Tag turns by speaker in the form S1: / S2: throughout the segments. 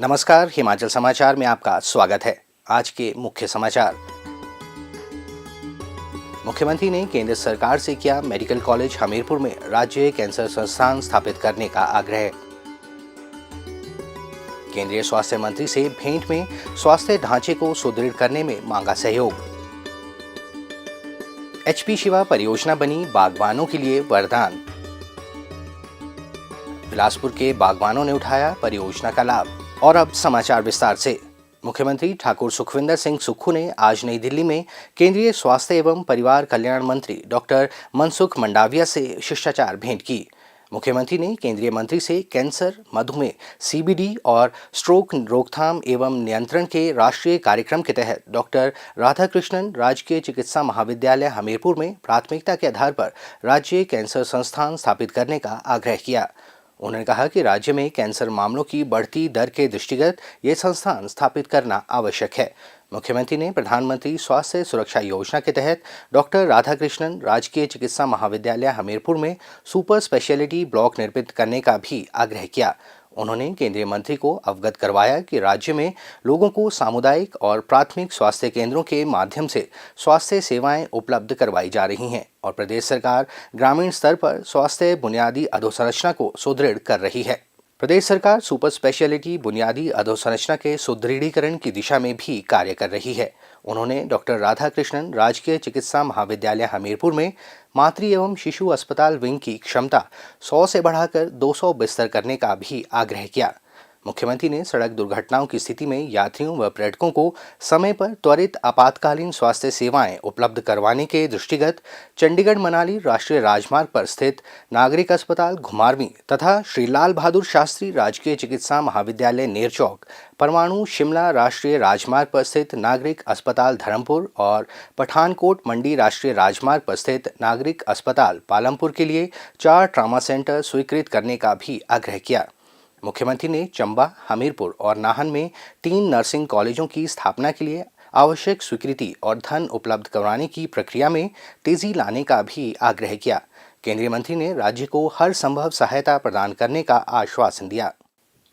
S1: नमस्कार, हिमाचल समाचार में आपका स्वागत है। आज के मुख्य समाचार। मुख्यमंत्री ने केंद्र सरकार से किया मेडिकल कॉलेज हमीरपुर में राज्य कैंसर संस्थान स्थापित करने का आग्रह। केंद्रीय स्वास्थ्य मंत्री से भेंट में स्वास्थ्य ढांचे को सुदृढ़ करने में मांगा सहयोग। एचपी शिवा परियोजना बनी बागवानों के लिए वरदान। बिलासपुर के बागवानों ने उठाया परियोजना का लाभ। और अब समाचार विस्तार से। मुख्यमंत्री ठाकुर सुखविंदर सिंह सुक्खू ने आज नई दिल्ली में केंद्रीय स्वास्थ्य एवं परिवार कल्याण मंत्री डॉक्टर मनसुख मंडाविया से शिष्टाचार भेंट की। मुख्यमंत्री ने केंद्रीय मंत्री से कैंसर, मधुमेह, सीबीडी और स्ट्रोक रोकथाम एवं नियंत्रण के राष्ट्रीय कार्यक्रम के तहत डॉक्टर राधाकृष्णन राजकीय चिकित्सा महाविद्यालय हमीरपुर में प्राथमिकता के आधार पर राज्य कैंसर संस्थान स्थापित करने का आग्रह किया। उन्होंने कहा कि राज्य में कैंसर मामलों की बढ़ती दर के दृष्टिगत ये संस्थान स्थापित करना आवश्यक है। मुख्यमंत्री ने प्रधानमंत्री स्वास्थ्य सुरक्षा योजना के तहत डॉक्टर राधाकृष्णन राजकीय चिकित्सा महाविद्यालय हमीरपुर में सुपर स्पेशलिटी ब्लॉक निर्मित करने का भी आग्रह किया। उन्होंने केंद्रीय मंत्री को अवगत करवाया कि राज्य में लोगों को सामुदायिक और प्राथमिक स्वास्थ्य केंद्रों के माध्यम से स्वास्थ्य सेवाएं उपलब्ध करवाई जा रही हैं और प्रदेश सरकार ग्रामीण स्तर पर स्वास्थ्य बुनियादी अधोसंरचना को सुदृढ़ कर रही है। प्रदेश सरकार सुपर स्पेशलिटी बुनियादी अधोसंरचना के सुदृढ़ीकरण की दिशा में भी कार्य कर रही है। उन्होंने डॉक्टर राधाकृष्णन राजकीय चिकित्सा महाविद्यालय हमीरपुर में मातृ एवं शिशु अस्पताल विंग की क्षमता 100 से बढ़ाकर 200 बिस्तर करने का भी आग्रह किया। मुख्यमंत्री ने सड़क दुर्घटनाओं की स्थिति में यात्रियों व पर्यटकों को समय पर त्वरित आपातकालीन स्वास्थ्य सेवाएं उपलब्ध करवाने के दृष्टिगत चंडीगढ़ मनाली राष्ट्रीय राजमार्ग पर स्थित नागरिक अस्पताल घुमारवीं तथा श्री लाल बहादुर शास्त्री राजकीय चिकित्सा महाविद्यालय नेरचौक, परमाणु शिमला राष्ट्रीय राजमार्ग पर स्थित नागरिक अस्पताल धर्मपुर और पठानकोट मंडी राष्ट्रीय राजमार्ग पर स्थित नागरिक अस्पताल पालमपुर के लिए 4 ट्रामा सेंटर स्वीकृत करने का भी आग्रह किया। मुख्यमंत्री ने चंबा, हमीरपुर और नाहन में 3 नर्सिंग कॉलेजों की स्थापना के लिए आवश्यक स्वीकृति और धन उपलब्ध करवाने की प्रक्रिया में तेजी लाने का भी आग्रह किया। केंद्रीय मंत्री ने राज्य को हर संभव सहायता प्रदान करने का आश्वासन दिया।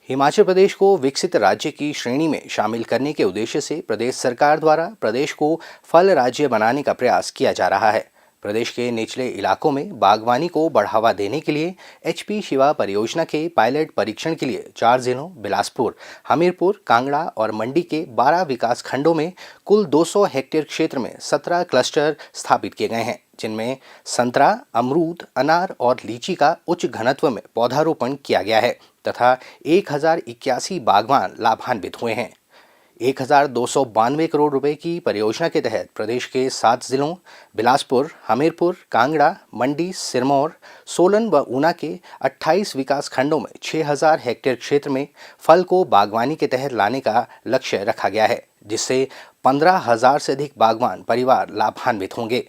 S1: हिमाचल प्रदेश को विकसित राज्य की श्रेणी में शामिल करने के उद्देश्य से प्रदेश सरकार द्वारा प्रदेश को फल राज्य बनाने का प्रयास किया जा रहा है। प्रदेश के निचले इलाकों में बागवानी को बढ़ावा देने के लिए एचपी शिवा परियोजना के पायलट परीक्षण के लिए 4 जिलों बिलासपुर, हमीरपुर, कांगड़ा और मंडी के 12 विकास खंडों में कुल 200 हेक्टेयर क्षेत्र में 17 क्लस्टर स्थापित किए गए हैं, जिनमें संतरा, अमरूद, अनार और लीची का उच्च घनत्व में पौधारोपण किया गया है तथा 1081 बागवान लाभान्वित हुए हैं। 1292 करोड़ रुपए की परियोजना के तहत प्रदेश के 7 जिलों बिलासपुर, हमीरपुर, कांगड़ा, मंडी, सिरमौर, सोलन व ऊना के 28 विकास खंडों में 6000 हेक्टेयर क्षेत्र में फल को बागवानी के तहत लाने का लक्ष्य रखा गया है, जिससे 15,000 से अधिक बागवान परिवार लाभान्वित होंगे।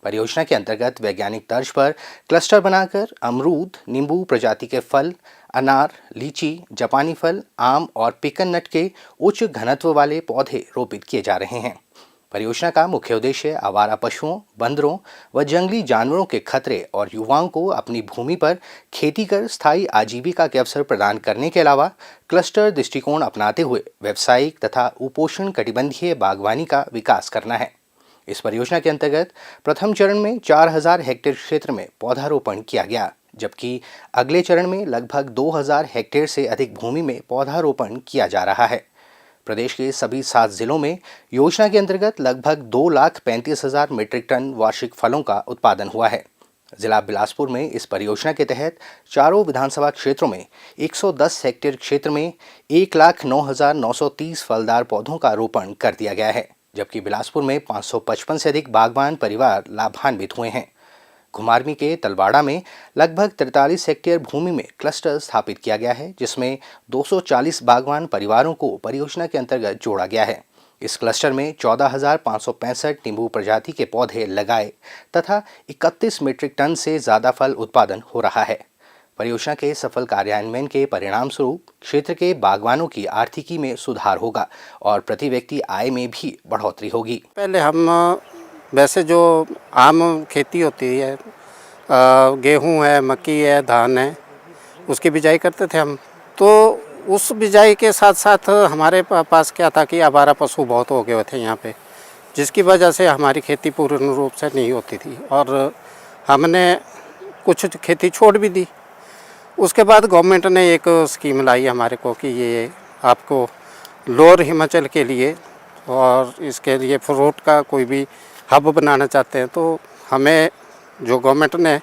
S1: परियोजना के अंतर्गत वैज्ञानिक तर्ज पर क्लस्टर बनाकर अमरूद, नींबू प्रजाति के फल, अनार, लीची, जापानी फल, आम और पिकन नट के उच्च घनत्व वाले पौधे रोपित किए जा रहे हैं। परियोजना का मुख्य उद्देश्य आवारा पशुओं, बंदरों व जंगली जानवरों के खतरे और युवाओं को अपनी भूमि पर खेती कर स्थायी आजीविका के अवसर प्रदान करने के अलावा क्लस्टर दृष्टिकोण अपनाते हुए व्यावसायिक तथा उपोषण कटिबंधीय बागवानी का विकास करना है। इस परियोजना के अंतर्गत प्रथम चरण में 4000 हेक्टेयर क्षेत्र में पौधारोपण किया गया, जबकि अगले चरण में लगभग 2000 हेक्टेयर से अधिक भूमि में पौधारोपण किया जा रहा है। प्रदेश के सभी 7 जिलों में योजना के अंतर्गत लगभग 2,35,000 मीट्रिक टन वार्षिक फलों का उत्पादन हुआ है। जिला बिलासपुर में इस परियोजना के तहत चारों विधानसभा क्षेत्रों में 110 हेक्टेयर क्षेत्र में 1,09,930 फलदार पौधों का रोपण कर दिया गया है, जबकि बिलासपुर में 555 से अधिक बागवान परिवार लाभान्वित हुए हैं। घुमारवीं के तलवाड़ा में लगभग 43 हेक्टेयर भूमि में क्लस्टर स्थापित किया गया है, जिसमें 240 बागवान परिवारों को परियोजना के अंतर्गत जोड़ा गया है। इस क्लस्टर में 14,565 नींबू प्रजाति के पौधे लगाए तथा 31 मीट्रिक टन से ज़्यादा फल उत्पादन हो रहा है। परियोजना के सफल कार्यान्वयन के परिणाम स्वरूप क्षेत्र के बागवानों की आर्थिकी में सुधार होगा और प्रति व्यक्ति आय में भी बढ़ोतरी होगी।
S2: पहले हम वैसे जो आम खेती होती है, गेहूं है, मक्की है, धान है, उसकी बिजाई करते थे हम। तो उस बिजाई के साथ साथ हमारे पास क्या था कि आवारा पशु बहुत हो गए थे यहाँ पे, जिसकी वजह से हमारी खेती पूर्ण रूप से नहीं होती थी और हमने कुछ खेती छोड़ भी दी। उसके बाद गवर्नमेंट ने एक स्कीम लाई हमारे को कि ये आपको लोअर हिमाचल के लिए और इसके लिए फ्रूट का कोई भी हब बनाना चाहते हैं तो हमें जो गवर्नमेंट ने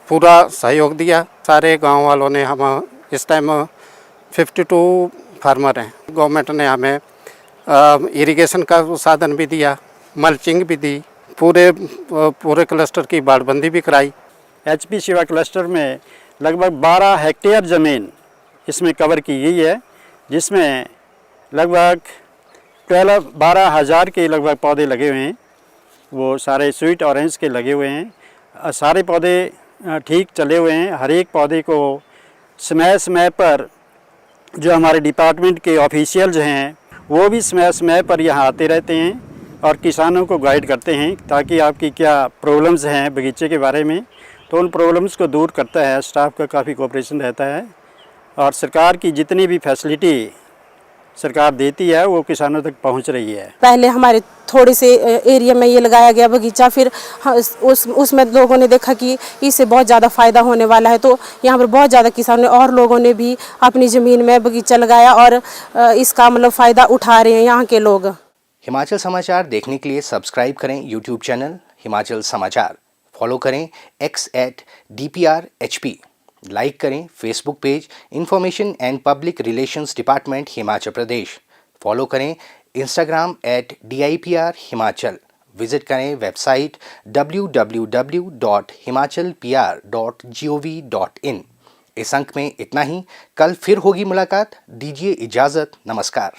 S2: पूरा सहयोग दिया। सारे गांव वालों ने, हम इस टाइम 52 फार्मर हैं। गवर्नमेंट ने हमें इरिगेशन का साधन भी दिया, मल्चिंग भी दी, पूरे क्लस्टर की बाड़बंदी भी कराई।
S3: HP शिवा क्लस्टर में लगभग 12 हेक्टेयर ज़मीन इसमें कवर की गई है, जिसमें लगभग 12,000 के लगभग पौधे लगे हुए हैं। वो सारे स्वीट ऑरेंज के लगे हुए हैं। सारे पौधे ठीक चले हुए हैं। हर एक पौधे को समय पर जो हमारे डिपार्टमेंट के ऑफिशियल्स हैं वो भी समय पर यहाँ आते रहते हैं और किसानों को गाइड करते हैं ताकि आपकी क्या प्रॉब्लम्स हैं बगीचे के बारे में, तो उन प्रॉब्लम्स को दूर करता है। स्टाफ का काफ़ी कोऑपरेशन रहता है और सरकार की जितनी भी फैसिलिटी सरकार देती है वो किसानों तक पहुंच रही है।
S4: पहले हमारे थोड़े से एरिया में ये लगाया गया बगीचा, फिर उसमें लोगों ने देखा कि इससे बहुत ज़्यादा फ़ायदा होने वाला है, तो यहाँ पर बहुत ज़्यादा किसानों और लोगों ने भी अपनी ज़मीन में बगीचा लगाया और इसका मतलब फ़ायदा उठा रहे हैं यहाँ के लोग।
S1: हिमाचल समाचार देखने के लिए सब्सक्राइब करें यूट्यूब चैनल हिमाचल समाचार, फॉलो करें x@DPRHP, लाइक करें Facebook page information and public relations department Himachal Pradesh, follow करें इंस्टाग्राम @DIPR हिमाचल, विजिट करें वेबसाइट www.himachalpr.gov.in। इस अंक में इतना ही। कल फिर होगी मुलाकात। दीजिए इजाज़त। नमस्कार।